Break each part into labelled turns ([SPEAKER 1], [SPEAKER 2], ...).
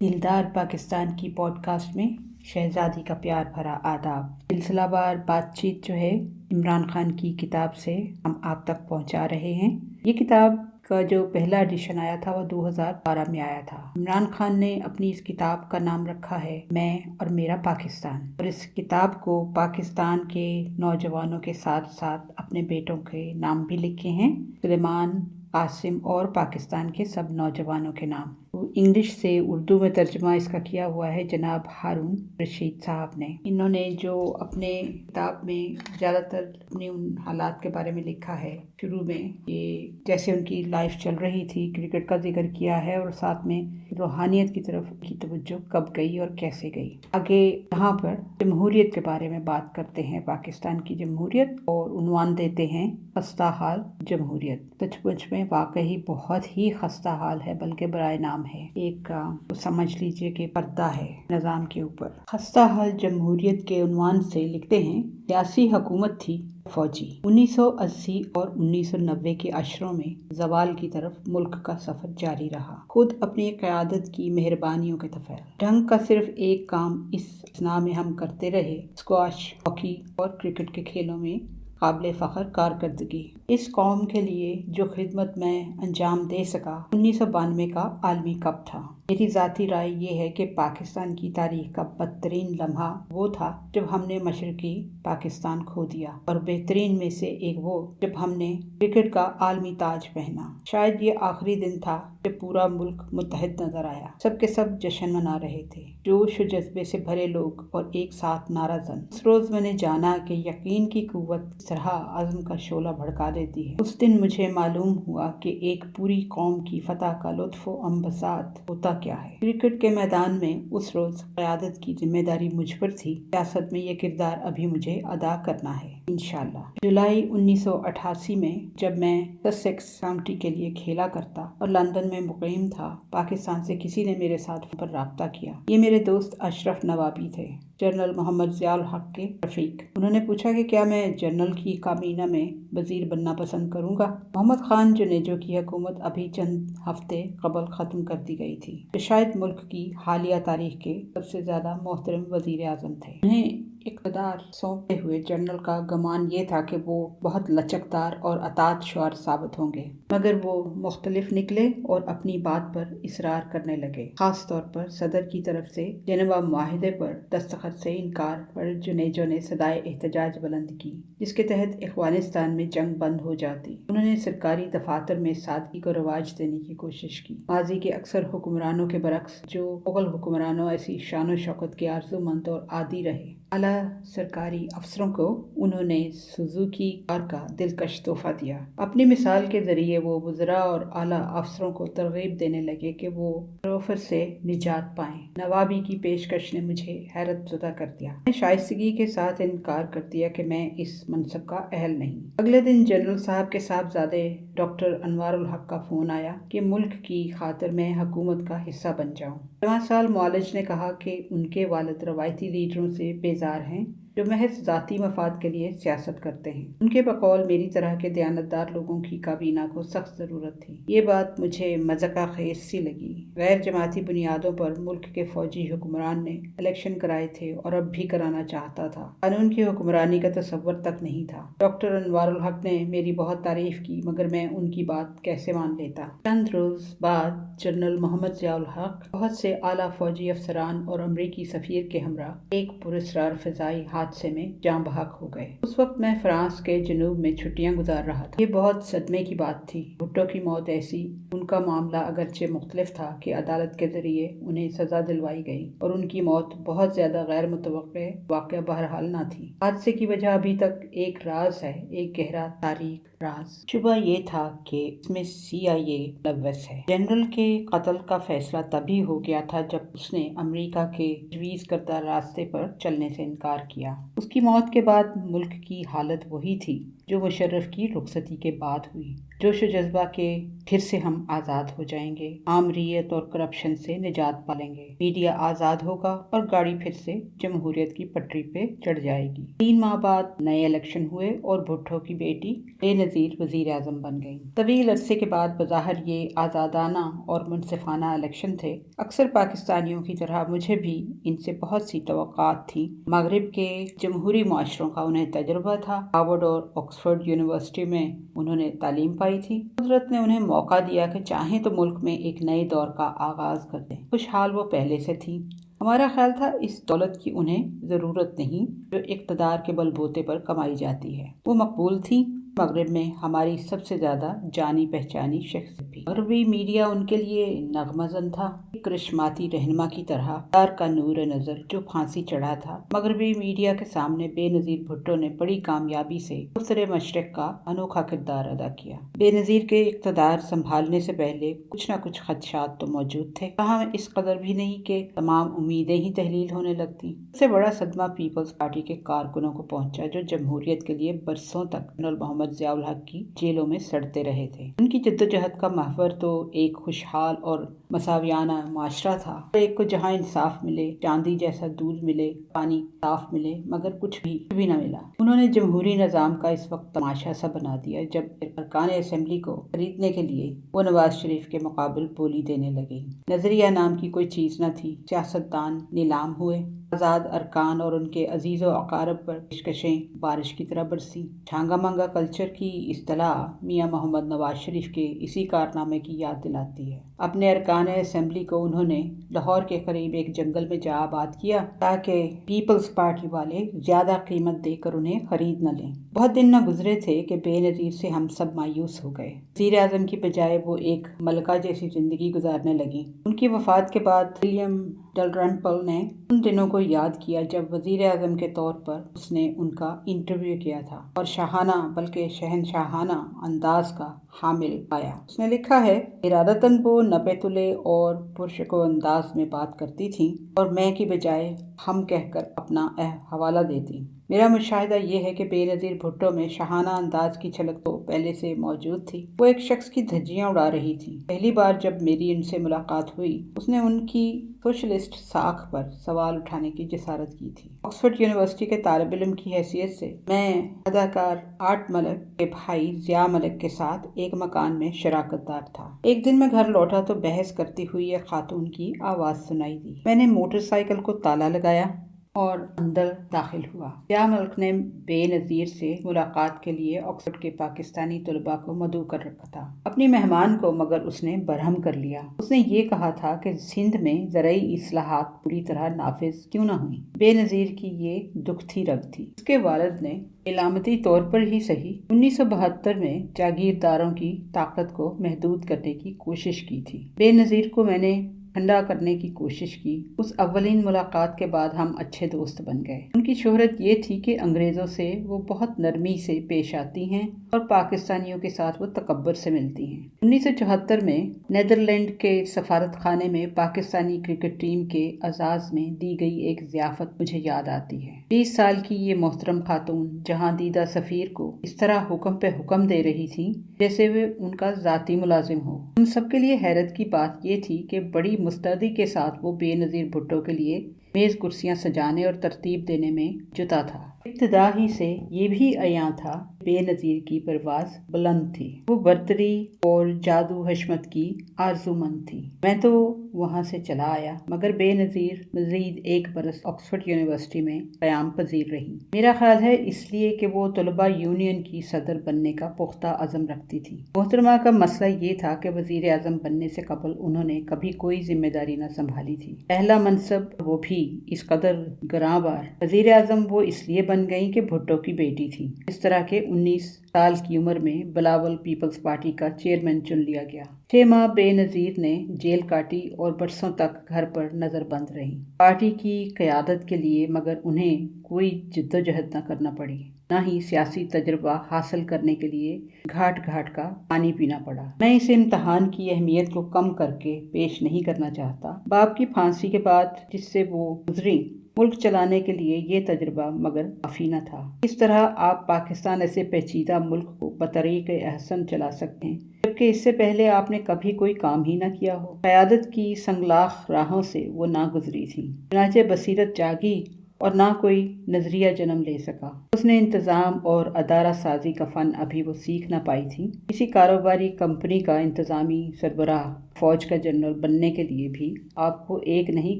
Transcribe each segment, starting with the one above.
[SPEAKER 1] दिलदार पाकिस्तान की पॉडकास्ट में शहजादी का प्यार भरा आदाब। सिलसिलावार बातचीत जो है इमरान खान की किताब से हम आप तक पहुंचा रहे हैं। ये किताब का जो पहला एडिशन आया था वो 2012 में आया था। इमरान खान ने अपनी इस किताब का नाम रखा है मैं और मेरा पाकिस्तान, और इस किताब को पाकिस्तान के नौजवानों के साथ साथ अपने बेटों के नाम भी लिखे हैं, सुलेमान, कासिम और पाकिस्तान के सब नौजवानों के नाम। इंग्लिश से उर्दू में तर्जुमा इसका किया हुआ है जनाब हारून रशीद साहब ने। इन्होंने जो अपने किताब में ज़्यादातर अपने उन हालात के बारे में लिखा है, शुरू में ये जैसे उनकी लाइफ चल रही थी, क्रिकेट का जिक्र किया है और साथ में रूहानियत की तरफ की तवज्जो कब गई और कैसे गई। आगे यहाँ पर जमहूरियत के बारे में बात करते हैं, पाकिस्तान की जमहूरियत, और उन्वान देते हैं खस्ता हाल जमहूरियत। सचमुच में वाकई बहुत ही खस्ता हाल है, बल्कि बराए नाम है, एक तो समझ लीजिए कि पर्दा है निज़ाम के ऊपर। खस्ता हाल जमहूरियत के उन्वान से लिखते हैं, सियासी हुकूमत थी फौजी। 1980 और 1990 के अशरों में जवाल की तरफ मुल्क का सफर जारी रहा, खुद अपनी क़यादत की मेहरबानियों के तफैल। ढंग का सिर्फ एक काम इस असना में हम करते रहे, स्क्वाश, हॉकी और क्रिकेट के खेलों में काबिल फ़ख्र कारकर्दगी। इस कौम के लिए जो खिदमत मैं अंजाम दे सका 1992 का आलमी कप था। मेरी ज़ाती राय ये है कि पाकिस्तान की तारीख का बदतरीन लम्हा वो था जब हमने मशरकी पाकिस्तान खो दिया, और बेहतरीन में से एक वो जब हमने क्रिकेट का आलमी ताज पहना। शायद ये आखिरी दिन था जब पूरा मुल्क मुत्तहिद नजर आया। सबके सब जश्न मना रहे थे, जोश और जज्बे से भरे लोग और एक साथ नाराजन। उस रोज मैंने जाना कि यकीन की कुव्वत इस तरह अज़्म का शोला भड़का देती है। उस दिन मुझे मालूम हुआ कि एक पूरी कौम की फतह का लुत्फ व अम्बसात होता क्या है। क्रिकेट के मैदान में उस रोज क़यादत की जिम्मेदारी मुझ पर थी। सियासत में ये किरदार अभी मुझे अदा करना है इंशाअल्लाह। जुलाई 1988 में जब मैं ससेक्स काउंटी के लिए खेला करता और लंदन में मुक़ीम था, पाकिस्तान से किसी ने मेरे साथ फोन पर राब्ता किया। ये मेरे दोस्त अशरफ नवाबी थे, जनरल मोहम्मद ज़ियाउल हक के रफ़ीक। उन्होंने पूछा कि क्या मैं जनरल की काबीना में वज़ीर बनना पसंद करूंगा। मोहम्मद खान जुनेजो की हुकूमत अभी चंद हफ्ते कबल ख़त्म कर दी गई थी, जो शायद मुल्क की हालिया तारीख के सबसे ज़्यादा मोहतरम वज़ीर आज़म थे। उन्हें इक़्तिदार सौंपते हुए जनरल का गुमान ये था कि वो बहुत लचकदार और अतात शुआर साबित होंगे, मगर वो मुख्तलिफ निकले और अपनी बात पर इसरार करने लगे। खास तौर पर सदर की तरफ से जेनेवा मुआहिदे पर दस्तखत से इनकार पर जुनेजो ने सदाए एहतजाज बुलंद की, जिसके तहत अफ़गानिस्तान में जंग बंद हो जाती। उन्होंने सरकारी दफातर में सादगी को रवाज देने की कोशिश की। माजी के अक्सर हुक्मरानों के बरक्स जो मुगल हुक्मरानों ऐसी शान शौकत के आरज़ूमंद और आदी रहे, आला सरकारी अफसरों को उन्होंने सुजुकी कार का दिलकश तोहफा दिया। अपनी मिसाल के जरिए वो वज़रा और आला अफसरों को तरगीब देने लगे कि वो रोफर से निजात पाएं। नवाबी की पेशकश ने मुझे हैरत ज़दा कर दिया। मैंने शाइस्तगी के साथ इनकार कर दिया कि मैं इस मनसब का अहल नहीं। अगले दिन जनरल साहब के साहबजादे डॉक्टर अनवारुल हक का फ़ोन आया कि मुल्क की खातिर मैं हुकूमत का हिस्सा बन जाऊँ। 5 साल मुआलिज ने कहा कि उनके वालिद रवायती लीडरों से बेजार हैं जो महज ज़ाती मफाद के लिए सियासत करते हैं। उनके बकौल मेरी तरह के दयानतदार लोगों की काबीना को सख्त ज़रूरत थी। ये बात मुझे मज़ाक़ खेज़ सी लगी। गैर जमाती बुनियादों पर मुल्क के फौजी हुक्मरान ने इलेक्शन कराए थे और अब भी कराना चाहता था। कानून की हुक्मरानी का तसव्वुर तक नहीं था। डॉक्टर अनवारुल हक ने मेरी बहुत तारीफ की, मगर मैं उनकी बात कैसे मान लेता। चंद रोज बाद जनरल मोहम्मद ज़ियाउल हक बहुत से आला फौजी अफसरान और अमरीकी सफ़ीर के हमरा एक पुरस्कार फ़िज़ाई हादसे में जान बहक हो गए। उस वक्त मैं फ्रांस के जनूब में छुट्टियां गुजार रहा था। ये बहुत सदमे की बात थी। भुट्टो की मौत ऐसी, उनका मामला अगरचे मुख्तलिफ था कि अदालत के जरिए उन्हें सजा दिलवाई गई, और उनकी मौत बहुत ज्यादा गैर मुतवक्के वाक़या बहरहाल न थी। हादसे की वजह अभी तक एक राज है, एक गहरा तारीख राज। शुबा ये था कि इसमें CIA मुलव्वस है। जनरल के कत्ल का फैसला तभी हो गया था जब उसने अमेरिका के तजवीज़ करदा रास्ते पर चलने से इनकार किया। उसकी मौत के बाद मुल्क की हालत वही थी जो मुशर्रफ की रुखसती के बाद हुई। जोश व जज्बा के फिर से हम आज़ाद हो जाएंगे, आमरीयत और करप्शन से निजात पालेंगे, मीडिया आज़ाद होगा और गाड़ी फिर से जमहूरियत की पटरी पे चढ़ जाएगी। 3 माह बाद नए इलेक्शन हुए और भुट्टो की बेटी बेनज़ीर वज़ीर आज़म बन गई। तवील अरसे के बाद बज़ाहिर ये आज़ादाना और मुनसिफाना इलेक्शन थे। अक्सर पाकिस्तानियों की तरह मुझे भी इनसे बहुत सी तवक्कात थी। मगरिब के जमहूरी माशरों का उन्हें तजुर्बा था। हार्वर्ड और ऑक्सफोर्ड यूनिवर्सिटी में उन्होंने तालीम पाई थी। कुदरत ने उन्हें मौका दिया कि चाहें तो मुल्क में एक नए दौर का आगाज कर दें। खुशहाल वो पहले से थी। हमारा ख्याल था इस दौलत की उन्हें ज़रूरत नहीं जो इक़्तिदार के बलबूते पर कमाई जाती है। वो मकबूल थी। मगरिब में हमारी सबसे ज़्यादा जानी पहचानी शख्स भी। मगरबी मीडिया उनके लिए नगमज़न था, एक करिश्माती रहनुमा की तरह, दार का नूर नज़र जो फांसी चढ़ा था। मगरबी मीडिया के सामने बेनज़ीर भुट्टो ने बड़ी कामयाबी से उत्तरे मशरिक़ का अनोखा किरदार अदा किया। बेनज़ीर के इक़्तिदार संभालने से पहले कुछ न कुछ खदशात तो मौजूद थे, कहाँ इस कदर भी नहीं कि तमाम उम्मीदें ही तहलील होने लगती। सबसे बड़ा सदमा पीपल्स पार्टी के कारकुनों को पहुंचा जो जमहूरियत के लिए बरसों तक जनरल मोहम्मद ज़ियाउल हक की जेलों में सड़ते रहे थे। उनकी जद्दोजहद का महवर तो एक खुशहाल और मसावियाना माशरा था, एक को जहाँ इंसाफ मिले, चांदी जैसा दूध मिले, पानी साफ मिले, मगर कुछ भी न मिला। उन्होंने जमहूरी निज़ाम का इस वक्त तमाशा सा बना दिया जब अरकान असेंबली को खरीदने के लिए वो नवाज शरीफ के मुकाबिल बोली देने लगे। नजरिया नाम की कोई चीज़ न थी। सियासतदान नीलाम हुए। आज़ाद अरकान और उनके अजीज़ व अकारब पर पेशकशें बारिश की तरह बरसी। छांगा मांगा कल्चर की इस्तिलाह मियाँ मोहम्मद नवाज शरीफ के इसी कारनामे की याद दिलाती है। अपने अरकान असेंबली को उन्होंने लाहौर के करीब एक जंगल में जा आबाद किया ताकि पीपल्स पार्टी वाले ज्यादा कीमत देकर उन्हें खरीद न लें। बहुत दिन न गुजरे थे कि बेनज़ीर से हम सब मायूस हो गए। वज़ीर आज़म की बजाय वो एक मलका जैसी जिंदगी गुजारने लगी। उनकी वफात के बाद विलियम डलरम्पल ने उन दिनों को याद किया जब वज़ीर आज़म के तौर पर उसने उनका इंटरव्यू किया था और शाहाना बल्कि शहनशाहाना अंदाज का हामिल पाया। उसने लिखा है, इरादतन वो नपे-तुले और पुरशको अंदाज में बात करती थी और मैं की बजाय हम कहकर अपना हवाला देती। मेरा मुशाहिदा ये है कि बेनज़ीर भुट्टो में शाहाना अंदाज की झलक तो पहले से मौजूद थी। वो एक शख्स की धज्जियां उड़ा रही थी। पहली बार जब मेरी उनसे मुलाकात हुई उसने उनकी सोशलिस्ट साख पर सवाल उठाने की जसारत की थी। ऑक्सफोर्ड यूनिवर्सिटी के तालिब इल्म की हैसियत से मैं अदाकार आर्ट मलिक के भाई ज़िया मलिक के साथ एक मकान में शराकतदार था। एक दिन मैं घर लौटा तो बहस करती हुई एक खातून की आवाज़ सुनाई दी। मैंने मोटरसाइकिल को ताला लगाया और अंदर दाखिल हुआ। ज़िया मलिक ने बेनज़ीर से मुलाकात के लिए ऑक्सफोर्ड के पाकिस्तानी तलबा को मदऊ कर रखा था। अपनी मेहमान को मगर उसने बरहम कर लिया। उसने ये कहा था कि सिंध में ज़रई इस्लाहात पूरी तरह नाफिज क्यों न हुई। बेनज़ीर की ये दुखती रग थी। उसके वालिद ने इलामती तौर पर ही सही 1972 में जागीरदारों की ताकत को महदूद करने की कोशिश की थी। बेनज़ीर को मैंने ठंडा करने की कोशिश की। उस अव्वलीन मुलाकात के बाद हम अच्छे दोस्त बन गए। उनकी शोहरत ये थी कि अंग्रेज़ों से वो बहुत नरमी से पेश आती हैं और पाकिस्तानियों के साथ वो तकब्बर से मिलती हैं। 1974 में नीदरलैंड के सफारत खाने में पाकिस्तानी क्रिकेट टीम के अजाज़ में दी गई एक ज़ियाफ़त मुझे याद आती है। 20 साल की ये मोहतरम खातून जहाँ दीदा सफ़ीर को इस तरह हुक्म पे हुक्म दे रही थी जैसे वे उनका ज़ाती मुलाजिम हो। हम सबके लिए हैरत की बात ये थी कि बड़ी मुस्तैदी के साथ वो बेनज़ीर भुट्टो के लिए मेज़ कुर्सियां सजाने और तरतीब देने में जुटा था। इब्तिदा ही से ये भी अयां था बेनज़ीर की परवाज़ बुलंद थी। वो बर्तरी और जादू हशमत की आरज़ूमंद थी। मैं तो वहाँ से चला आया मगर बेनज़ीर मज़ीद एक बरस ऑक्सफोर्ड यूनिवर्सिटी में क़याम पजीर रही। मेरा ख्याल है इसलिए कि वो तलबा यूनियन की सदर बनने का पुख्ता अज़म रखती थी। मोहतरमा का मसला ये था कि वज़ीर आज़म बनने से कबल उन्होंने कभी कोई जिम्मेदारी न संभाली थी। पहला मनसब वो भी इस कदर ग्रांबार। वज़ीर आज़म वो इसलिए बन गई कि भुट्टो की बेटी थी। इस तरह के 19 साल की उम्र में बिलावल पीपल्स पार्टी का चेयरमैन चुन लिया गया। 6 माह बेनज़ीर ने जेल काटी और बरसों तक घर पर नजरबंद रही। पार्टी की क़यादत के लिए मगर उन्हें कोई जिद्दोजहद न करना पड़ी, न ही सियासी तजर्बा हासिल करने के लिए घाट घाट का पानी पीना पड़ा। मैं इस इम्तहान की अहमियत को कम करके पेश नहीं करना चाहता। बाप की फांसी के बाद जिससे वो गुजरी मुल्क चलाने के लिए ये तजुर्बा मगर काफ़ी न था। इस तरह आप पाकिस्तान ऐसे पेचीदा मुल्क को बतरीक़ अहसन चला सकते हैं जबकि इससे पहले आपने कभी कोई काम ही न किया हो। क़यादत की संगलाख राहों से वो ना गुजरी थी, चुनांचे बसीरत जागी और ना कोई नजरिया जन्म ले सका। उसने इंतज़ाम और अदारा साजी का फ़न अभी वो सीख ना पाई थी। किसी कारोबारी कंपनी का इंतज़ामी सरबराह, फ़ौज का जनरल बनने के लिए भी आपको एक नहीं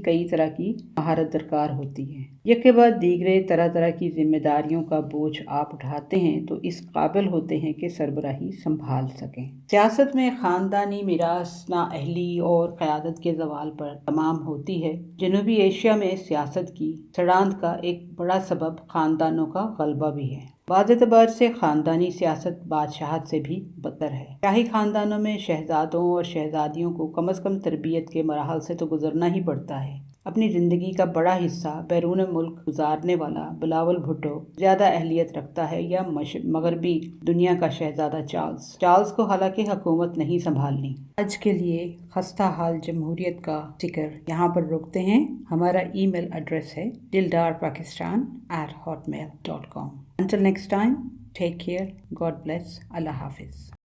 [SPEAKER 1] कई तरह की महारत दरकार होती है। एक के बाद दीगरे तरह तरह की जिम्मेदारियों का बोझ आप उठाते हैं तो इस काबिल होते हैं कि सरबराही संभाल सकें। सियासत में ख़ानदानी मिरास नाअहली और क़यादत के ज़वाल पर तमाम होती है। जनूबी एशिया में सियासत की सड़ांध का एक बड़ा सबब ख़ानदानों का गलबा भी है। बाद एतबार से ख़ानदानी सियासत बादशाहत से भी बदतर है। शाही ख़ानदानों में शहजादों और शहजादियों को कम अज़ कम तरबियत के मराहल से तो गुजरना ही पड़ता है। अपनी ज़िंदगी का बड़ा हिस्सा बैरून मुल्क गुजारने वाला बिलावल भुट्टो ज़्यादा अहलियत रखता है या मगरबी दुनिया का शहजादा चार्ल्स को हालांकि हुकूमत नहीं संभालनी। आज के लिए खस्ता हाल जमहूरियत का जिक्र यहाँ पर रोकते हैं। हमारा ईमेल एड्रेस है dildarpakistan@hotmail.com। Until next time, take care, God bless, Allah Hafiz.